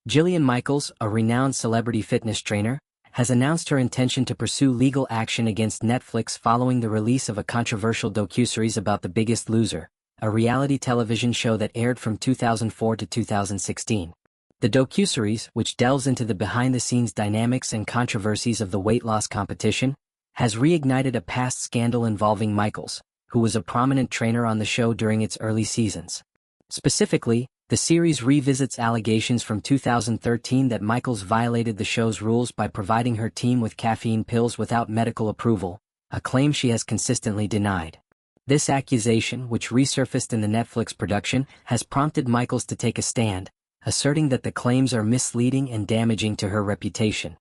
Jillian Michaels, a renowned celebrity fitness trainer, has announced her intention to pursue legal action against Netflix following the release of a controversial docuseries about The Biggest Loser, a reality television show that aired from 2004 to 2016. The docuseries, which delves into the behind-the-scenes dynamics and controversies of the weight loss competition, has reignited a past scandal involving Michaels, who was a prominent trainer on the show during its early seasons. Specifically, the series revisits allegations from 2013 that Michaels violated the show's rules by providing her team with caffeine pills without medical approval, a claim she has consistently denied. This accusation, which resurfaced in the Netflix production, has prompted Michaels to take a stand, asserting that the claims are misleading and damaging to her reputation.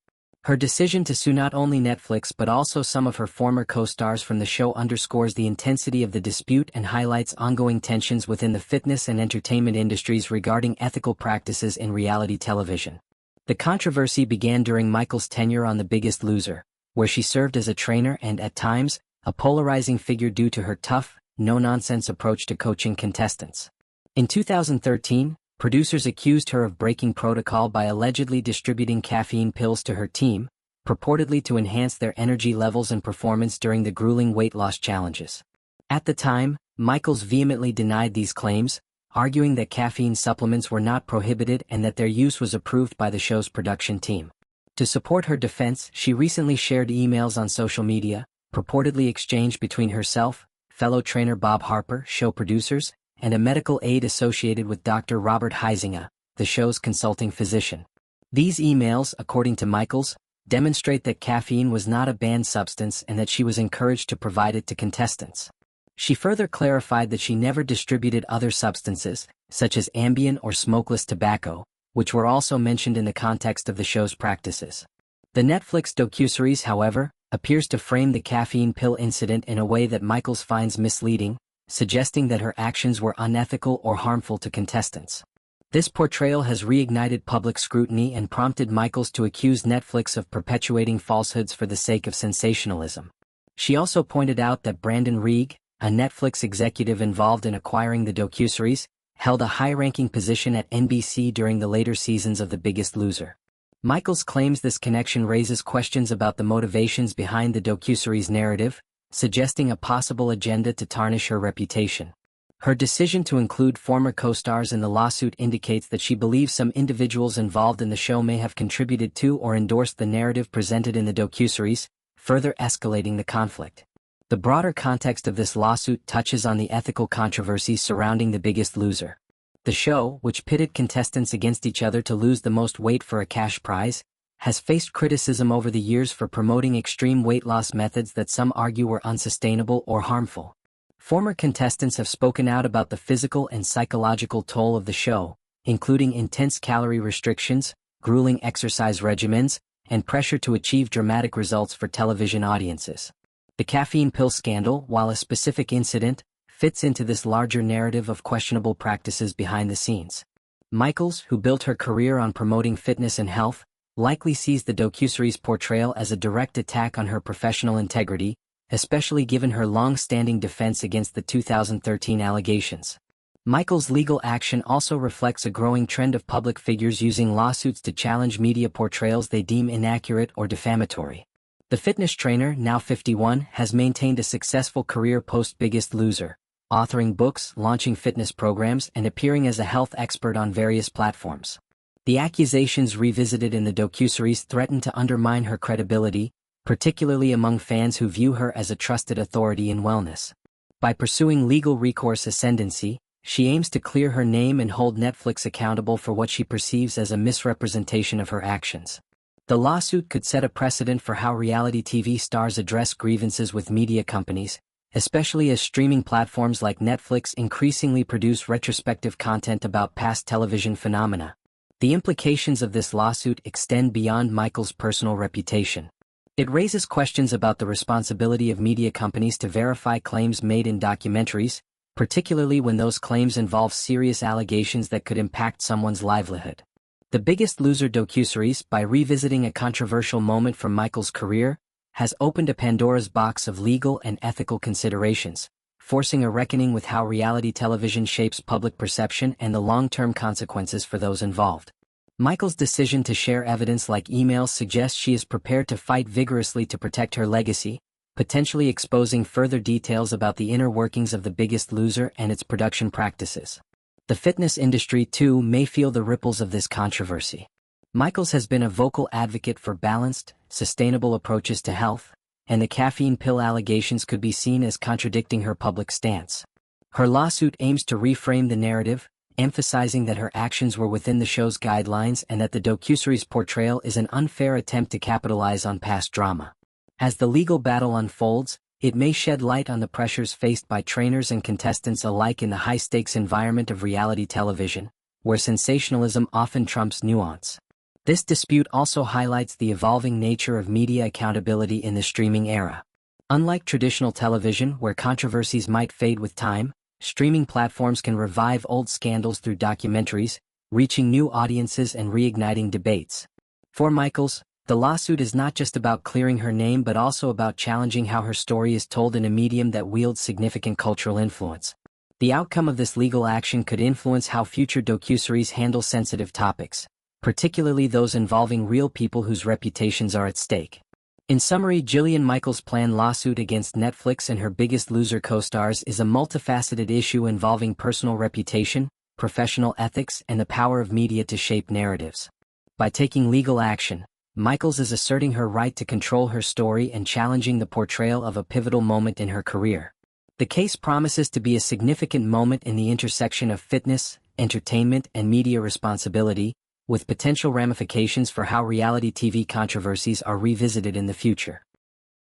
Her decision to sue not only Netflix but also some of her former co-stars from the show underscores the intensity of the dispute and highlights ongoing tensions within the fitness and entertainment industries regarding ethical practices in reality television. The controversy began during Michaels' tenure on The Biggest Loser, where she served as a trainer and, at times, a polarizing figure due to her tough, no-nonsense approach to coaching contestants. In 2013, producers accused her of breaking protocol by allegedly distributing caffeine pills to her team, purportedly to enhance their energy levels and performance during the grueling weight loss challenges. At the time, Michaels vehemently denied these claims, arguing that caffeine supplements were not prohibited and that their use was approved by the show's production team. To support her defense, she recently shared emails on social media, purportedly exchanged between herself, fellow trainer Bob Harper, show producers, and a medical aide associated with Dr. Robert Huizinga, the show's consulting physician. These emails, according to Michaels, demonstrate that caffeine was not a banned substance and that she was encouraged to provide it to contestants. She further clarified that she never distributed other substances, such as Ambien or smokeless tobacco, which were also mentioned in the context of the show's practices. The Netflix docuseries, however, appears to frame the caffeine pill incident in a way that Michaels finds misleading, suggesting that her actions were unethical or harmful to contestants. This portrayal has reignited public scrutiny and prompted Michaels to accuse Netflix of perpetuating falsehoods for the sake of sensationalism. She also pointed out that Brandon Reig, a Netflix executive involved in acquiring the docuseries, held a high-ranking position at NBC during the later seasons of The Biggest Loser. Michaels claims this connection raises questions about the motivations behind the docuseries narrative, suggesting a possible agenda to tarnish her reputation. Her decision to include former co-stars in the lawsuit indicates that she believes some individuals involved in the show may have contributed to or endorsed the narrative presented in the docuseries, further escalating the conflict. The broader context of this lawsuit touches on the ethical controversies surrounding The Biggest Loser. The show, which pitted contestants against each other to lose the most weight for a cash prize, has faced criticism over the years for promoting extreme weight loss methods that some argue were unsustainable or harmful. Former contestants have spoken out about the physical and psychological toll of the show, including intense calorie restrictions, grueling exercise regimens, and pressure to achieve dramatic results for television audiences. The caffeine pill scandal, while a specific incident, fits into this larger narrative of questionable practices behind the scenes. Michaels, who built her career on promoting fitness and health, likely sees the docuseries' portrayal as a direct attack on her professional integrity, especially given her long-standing defense against the 2013 allegations. Michaels' legal action also reflects a growing trend of public figures using lawsuits to challenge media portrayals they deem inaccurate or defamatory. The fitness trainer, now 51, has maintained a successful career post-Biggest Loser, authoring books, launching fitness programs, and appearing as a health expert on various platforms. The accusations revisited in the docuseries threaten to undermine her credibility, particularly among fans who view her as a trusted authority in wellness. By pursuing legal recourse ascendancy, she aims to clear her name and hold Netflix accountable for what she perceives as a misrepresentation of her actions. The lawsuit could set a precedent for how reality TV stars address grievances with media companies, especially as streaming platforms like Netflix increasingly produce retrospective content about past television phenomena. The implications of this lawsuit extend beyond Michaels' personal reputation. It raises questions about the responsibility of media companies to verify claims made in documentaries, particularly when those claims involve serious allegations that could impact someone's livelihood. The Biggest Loser docuseries, by revisiting a controversial moment from Michaels' career, has opened a Pandora's box of legal and ethical considerations, forcing a reckoning with how reality television shapes public perception and the long-term consequences for those involved. Michaels' decision to share evidence like emails suggests she is prepared to fight vigorously to protect her legacy, potentially exposing further details about the inner workings of The Biggest Loser and its production practices. The fitness industry, too, may feel the ripples of this controversy. Michaels has been a vocal advocate for balanced, sustainable approaches to health, and the caffeine pill allegations could be seen as contradicting her public stance. Her lawsuit aims to reframe the narrative, emphasizing that her actions were within the show's guidelines and that the docuseries portrayal is an unfair attempt to capitalize on past drama. As the legal battle unfolds, it may shed light on the pressures faced by trainers and contestants alike in the high-stakes environment of reality television, where sensationalism often trumps nuance. This dispute also highlights the evolving nature of media accountability in the streaming era. Unlike traditional television, where controversies might fade with time, streaming platforms can revive old scandals through documentaries, reaching new audiences and reigniting debates. For Michaels, the lawsuit is not just about clearing her name but also about challenging how her story is told in a medium that wields significant cultural influence. The outcome of this legal action could influence how future docuseries handle sensitive topics, particularly those involving real people whose reputations are at stake. In summary, Jillian Michaels' planned lawsuit against Netflix and her Biggest Loser co-stars is a multifaceted issue involving personal reputation, professional ethics, and the power of media to shape narratives. By taking legal action, Michaels is asserting her right to control her story and challenging the portrayal of a pivotal moment in her career. The case promises to be a significant moment in the intersection of fitness, entertainment, and media responsibility, with potential ramifications for how reality TV controversies are revisited in the future.